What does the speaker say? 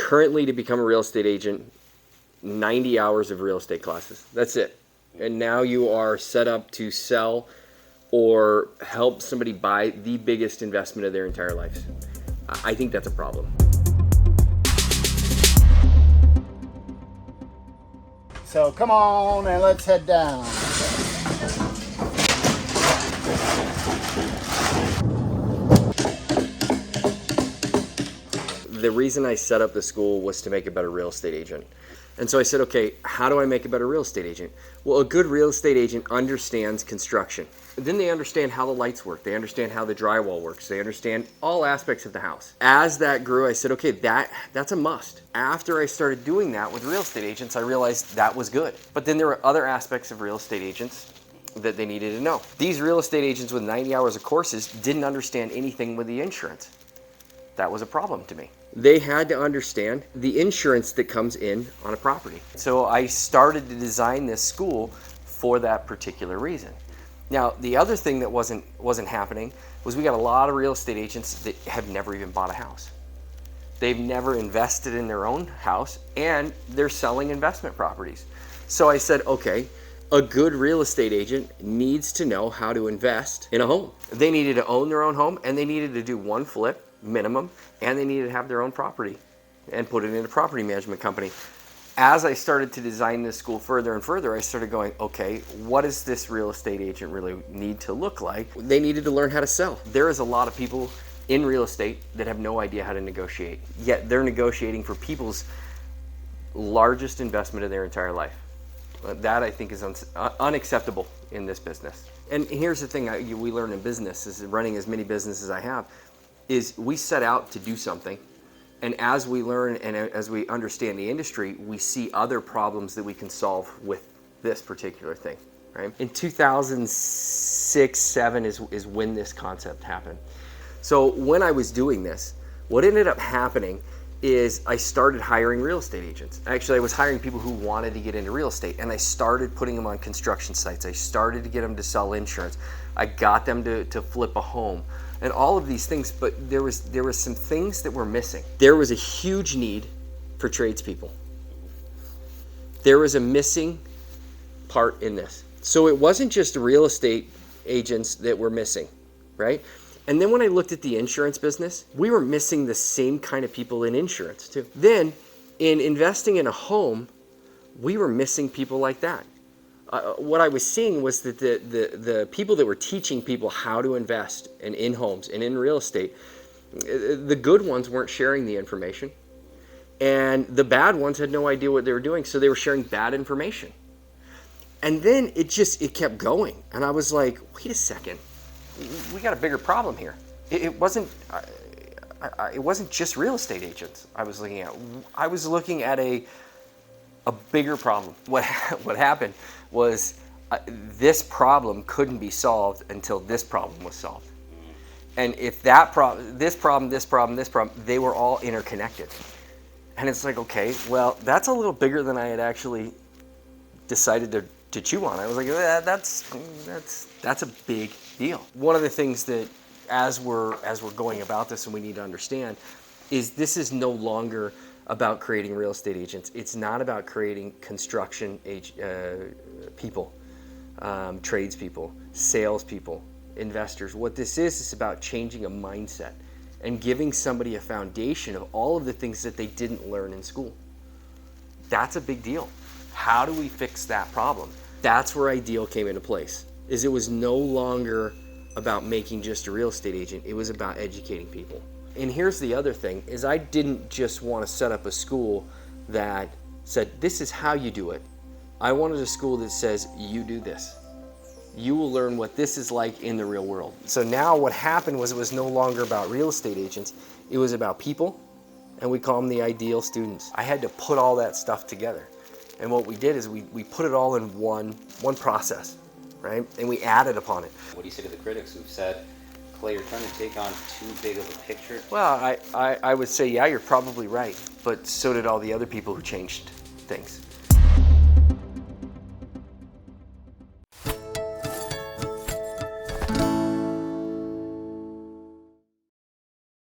currently, to become a real estate agent, 90 hours of real estate classes. That's it. And now you are set up to sell or help somebody buy the biggest investment of their entire lives. I think that's a problem. So come on and let's head down. The reason I set up the school was to make a better real estate agent. And so I said, okay, how do I make a better real estate agent? Well, a good real estate agent understands construction. Then they understand how the lights work. They understand how the drywall works. They understand all aspects of the house. As that grew, I said, okay, that's a must. After I started doing that with real estate agents, I realized that was good. But then there were other aspects of real estate agents that they needed to know. These real estate agents with 90 hours of courses didn't understand anything with the insurance. That was a problem to me. They had to understand the insurance that comes in on a property. So I started to design this school for that particular reason. Now, the other thing that wasn't happening was we got a lot of real estate agents that have never even bought a house. They've never invested in their own house, and they're selling investment properties. So I said, okay, a good real estate agent needs to know how to invest in a home. They needed to own their own home, and they needed to do one flip minimum, and they needed to have their own property and put it in a property management company. As I started to design this school further and further, I started going, okay, what does this real estate agent really need to look like? They needed to learn how to sell. There is a lot of people in real estate that have no idea how to negotiate, yet they're negotiating for people's largest investment of their entire life. That, I think, is unacceptable in this business. And here's the thing we learn in business, is running as many businesses as I have, is we set out to do something, and as we learn and as we understand the industry, we see other problems that we can solve with this particular thing, right? In 2006, 7 is when this concept happened. So when I was doing this, what ended up happening is I started hiring real estate agents. Actually, I was hiring people who wanted to get into real estate, and I started putting them on construction sites. I started to get them to sell insurance. I got them to flip a home, and all of these things, but there was some things that were missing. There was a huge need for tradespeople. There was a missing part in this. So it wasn't just real estate agents that were missing, right? And then when I looked at the insurance business, we were missing the same kind of people in insurance too. Then in investing in a home, we were missing people like that. What I was seeing was that the people that were teaching people how to invest in homes and in real estate, the good ones weren't sharing the information, and the bad ones had no idea what they were doing, so they were sharing bad information. And then it kept going, and I was like, wait a second, we got a bigger problem here. It wasn't just real estate agents I was looking at. I was looking at a bigger problem. What happened was this problem couldn't be solved until this problem was solved. And if this problem, they were all interconnected. And it's like, okay, well, that's a little bigger than I had actually decided to chew on. I was like, that's a big deal. One of the things that as we're going about this, and we need to understand, is this is no longer about creating real estate agents. It's not about creating construction people, tradespeople, salespeople, investors. What this is about changing a mindset and giving somebody a foundation of all of the things that they didn't learn in school. That's a big deal. How do we fix that problem? That's where Ideal came into place. Is it was no longer about making just a real estate agent. It was about educating people. And here's the other thing, is I didn't just want to set up a school that said, this is how you do it. I wanted a school that says, you do this. You will learn what this is like in the real world. So now what happened was it was no longer about real estate agents. It was about people, and we call them the Ideal students. I had to put all that stuff together. And what we did is we put it all in one process, right? And we added upon it. What do you say to the critics who've said, Clay, you're trying to take on too big of a picture? Well, I would say, yeah, you're probably right. But so did all the other people who changed things.